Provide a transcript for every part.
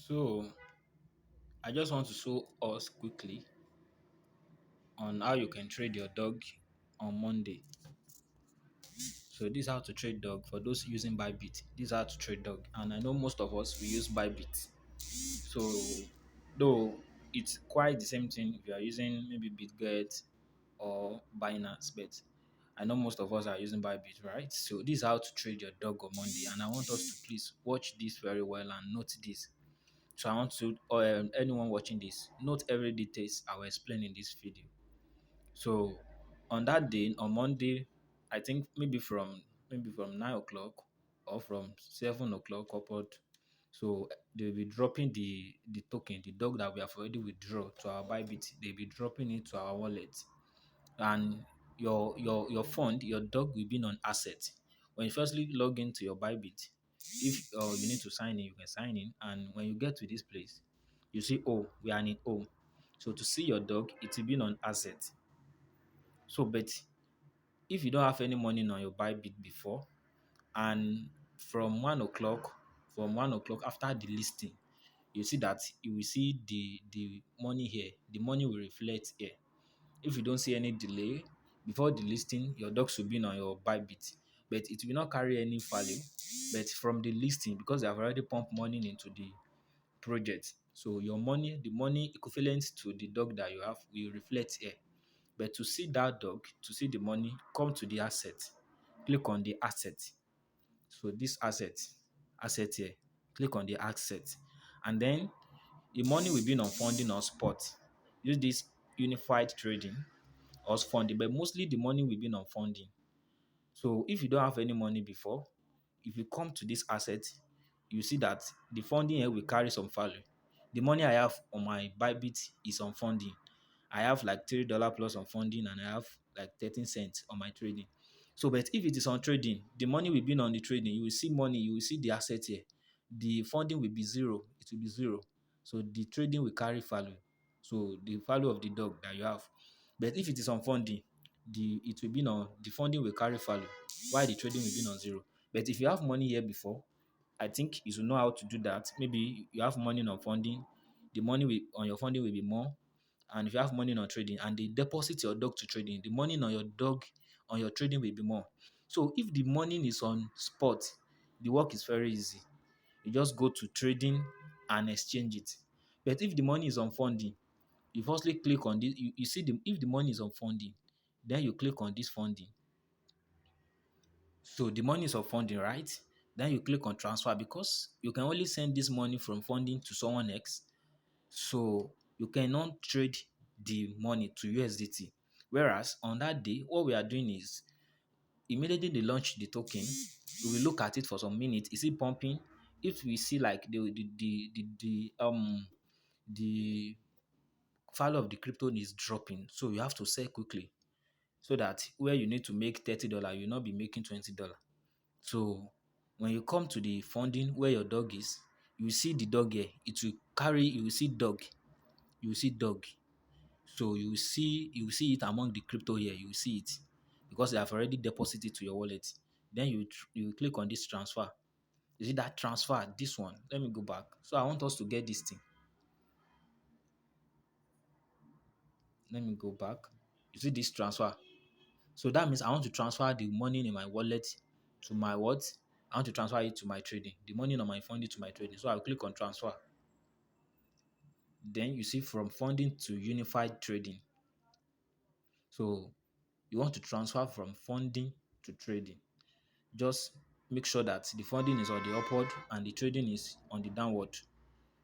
So I just want to show us quickly on how you can trade your dog on Monday. So this is how to trade dog for those using Bybit. This is how to trade dog, and I know most of us we use Bybit. So though it's quite the same thing if you are using maybe BitGet or Binance, but I know most of us are using Bybit, right? So this is how to trade your dog on Monday, and I want us to please watch this very well and note this. So I want to, or anyone watching this, note every details I will explain in this video. So on that day, on Monday, I think maybe from 9 o'clock or from 7 o'clock upward. So they'll be dropping the token, the dog that we have already withdrawn to our Bybit. They'll be dropping it to our wallet, and your fund, your dog will be on asset. When you firstly log into your Bybit, if you need to sign in, you can sign in, and when you get to this place, you see, oh, we are in O. So to see your dog, it will be on asset. So, but if you don't have any money on your Bybit before, and from 1 o'clock, after the listing, you see that you will see the money here. The money will reflect here. If you don't see any delay before the listing, your dogs will be on your Bybit, but it will not carry any value. But from the listing, because they have already pumped money into the project, so your money, the money equivalent to the dog that you have, will reflect here. But to see that dog, to see the money, come to the asset, click on the asset. So this asset here, click on the asset, and then the money will be on funding or spot. Use this unified trading or funding, but mostly the money will be on funding. So if you don't have any money before, if you come to this asset, you see that the funding here will carry some value. The money I have on my Bybit is on funding. I have like $3 plus on funding, and I have like 13 cents on my trading. So, but if it is on trading, the money will be on the trading. You will see money, you will see the asset here. The funding will be zero. It will be zero. So the trading will carry value. So the value of the dog that you have. But if it is on funding, the funding will carry value, while the trading will be on zero. But if you have money here before, I think you should know how to do that. Maybe you have money on funding, the money on your funding will be more. And if you have money on trading and they deposit your dog to trading, the money on your dog on your trading will be more. So if the money is on spot, the work is very easy. You just go to trading and exchange it. But if the money is on funding, you firstly click on this. You see, if the money is on funding, then you click on this funding. So the money is on funding, right? Then you click on transfer, because you can only send this money from funding to someone else. So you cannot trade the money to USDT. Whereas on that day, what we are doing is immediately they launch the token, we will look at it for some minutes. Is it pumping? If we see like the value of the crypto is dropping, so you have to sell quickly, so that where you need to make $30, you'll not be making $20. So when you come to the funding where your dog is, you see the dog here. It will carry, you will see dog, you will see dog. So you will see it among the crypto here. You will see it because they have already deposited to your wallet. Then you click on this transfer. You see that transfer, this one. Let me go back. So I want us to get this thing. Let me go back. You see this transfer. So that means I want to transfer the money in my wallet to my what? I want to transfer it to my trading. The money on my funding to my trading. So I'll click on transfer. Then you see from funding to unified trading. So you want to transfer from funding to trading. Just make sure that the funding is on the upward and the trading is on the downward.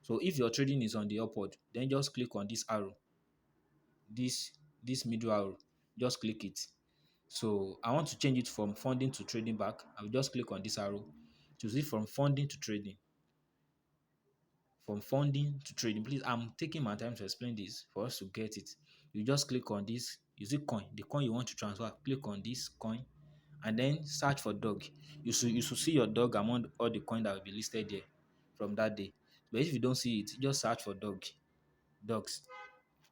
So if your trading is on the upward, then just click on this arrow, this middle arrow. Just click it. So I want to change it from funding to trading back. I will just click on this arrow to see from funding to trading. From funding to trading. Please, I'm taking my time to explain this for us to get it. You just click on this. You see coin, the coin you want to transfer. Click on this coin and then search for dog. You should see your dog among all the coin that will be listed there from that day. But if you don't see it, just search for dogs. But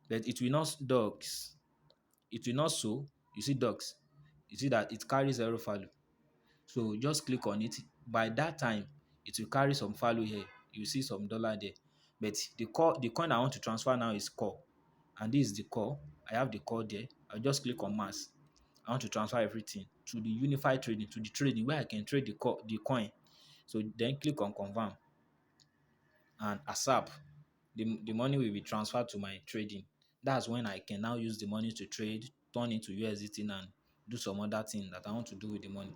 it will not dogs. It will not show. You see dogs. You see that it carries zero value. So just click on it. By that time, it will carry some value here. You see some dollar there. But the coin I want to transfer now is core, and this is the core. I have the core there. I'll just click on mass. I want to transfer everything to the unified trading, to the trading where I can trade the coin. So then click on confirm, and ASAP, the money will be transferred to my trading. That's when I can now use the money to trade, turn into USDT and do some other thing that I want to do with the money.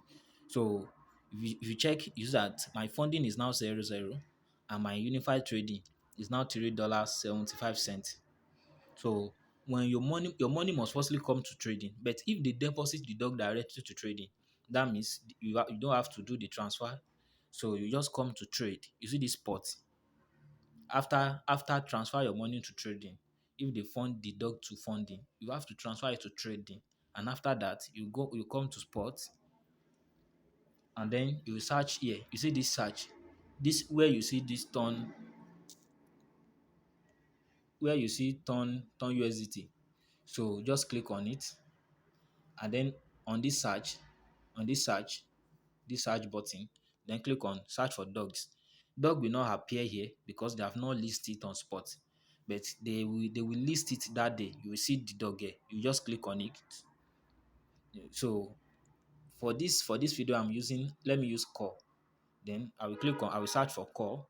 So if you check, you see that my funding is now 0 0 and my unified trading is now $3.75. So when your money must firstly come to trading. But if they deposit the dog directly to trading, that means you don't have to do the transfer. So you just come to trade. You see this spot. After transfer your money to trading, if they fund the dog to funding, you have to transfer it to trading. And after that, you come to spot, and then you search here. You see this search. This where you see this turn, where you see turn USDT. So just click on it, and then on this search, on this search, this search button, then click on search for dogs. Dog will not appear here because they have not listed it on spot, but they will list it that day. You will see the dog here. You just click on it. So for this video I'm using, let me use core. Then I will search for core.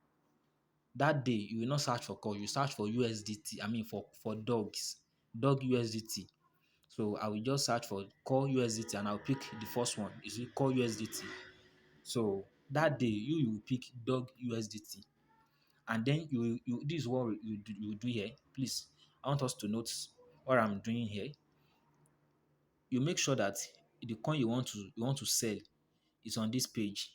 That day you will not search for core, you search for USDT. I mean for dogs, dog USDT. So I will just search for core USDT and I'll pick the first one. You see core USDT. So that day you will pick dog USDT, and then you this is what you do here. Please, I want us to notice what I'm doing here. You make sure that the coin you want to sell is on this page.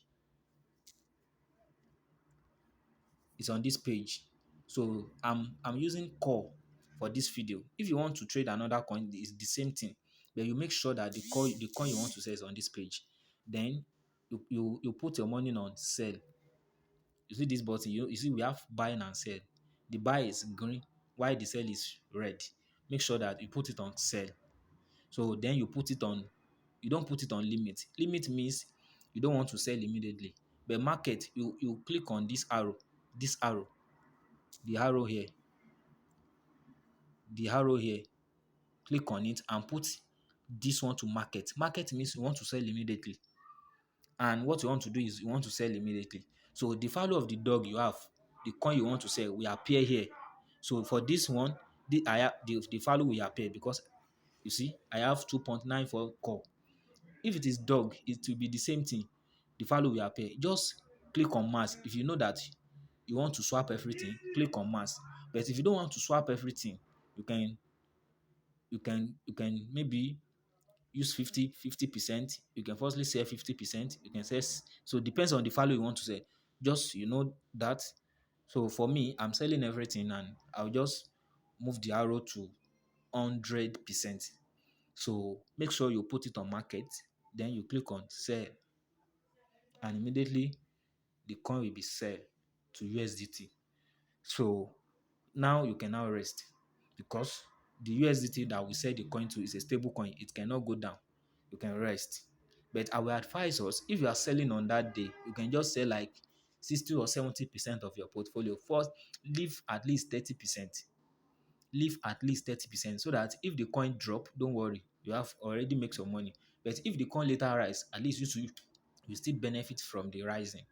It's on this page. So I'm using core for this video. If you want to trade another coin, it's the same thing. But you make sure that the coin you want to sell is on this page. Then you put your money on sell. You see this button, you see we have buying and sell. The buy is green while the sell is red. Make sure that you put it on sell. So then you don't put it on limit. Limit means you don't want to sell immediately. But market, you click on this arrow, the arrow here, the arrow here, click on it and put this one to market. Market means you want to sell immediately. And what you want to do is you want to sell immediately. So the value of the dog you have, the coin you want to sell will appear here. So for this one, the value will appear because you see I have 2.94 core. If it is dog, it will be the same thing. The value will appear. Just click on mass. If you know that you want to swap everything, click on mass. But if you don't want to swap everything, you can maybe use 50%. You can firstly sell 50%. You can sell, so it depends on the value you want to sell. Just that. So for me, I'm selling everything and I'll just move the arrow to 100%. So make sure you put it on market, then you click on sell, and immediately the coin will be sell to USDT. So now you can now rest because the USDT that we sell the coin to is a stable coin. It cannot go down. You can rest. But I will advise us, if you are selling on that day, you can just sell like 60 or 70% of your portfolio. First, leave at least 30%. Leave at least 30% so that if the coin drop, don't worry, you have already make some money. But if the coin later rise, at least you still benefit from the rising.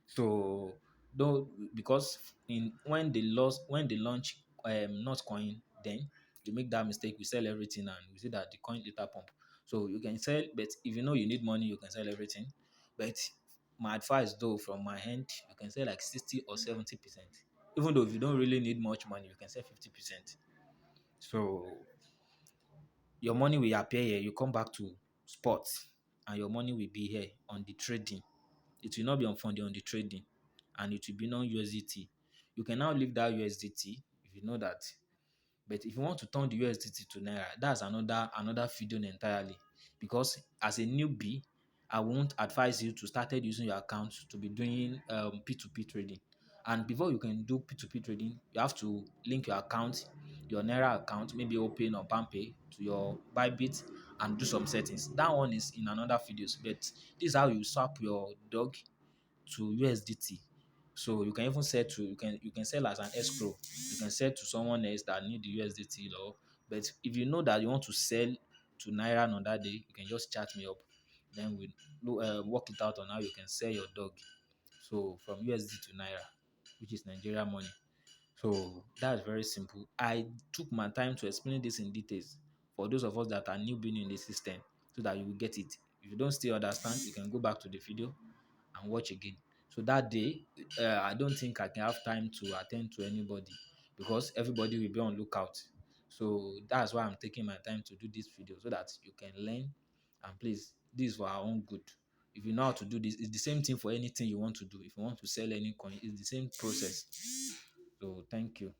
So though because in when they launch not coin, then you make that mistake, we sell everything and we see that the coin later pump. So you can sell, but if you know you need money, you can sell everything. But my advice though from my end, you can sell like 60 or 70%. Even though if you don't really need much money, you can sell 50%. So your money will appear here. You come back to sports and your money will be here on the trading. It will not be on funding, on the trading, and it will be non-USDT. You can now leave that USDT if you know that. But if you want to turn the USDT to Naira, that's another video entirely. Because as a newbie, I won't advise you to start using your account to be doing P2P trading. And before you can do P2P trading, you have to link your account, your Naira account, maybe Open or Pampe, to your Bybit and do some settings. That one is in another videos. But this is how you swap your dog to USDT. So you can even sell to you can sell as an escrow. You can sell to someone else that need the USDT or but if you know that you want to sell to Naira on that day, you can just chat me up. Then work it out on how you can sell your dog. So from USD to Naira, which is Nigeria money. So that's very simple. I took my time to explain this in details for those of us that are newbie in the system so that you will get it. If you don't still understand, you can go back to the video and watch again. So that day, I don't think I can have time to attend to anybody because everybody will be on lookout. So that's why I'm taking my time to do this video so that you can learn. And please, this is for our own good. If you know how to do this, it's the same thing for anything you want to do. If you want to sell any coin, it's the same process. So thank you.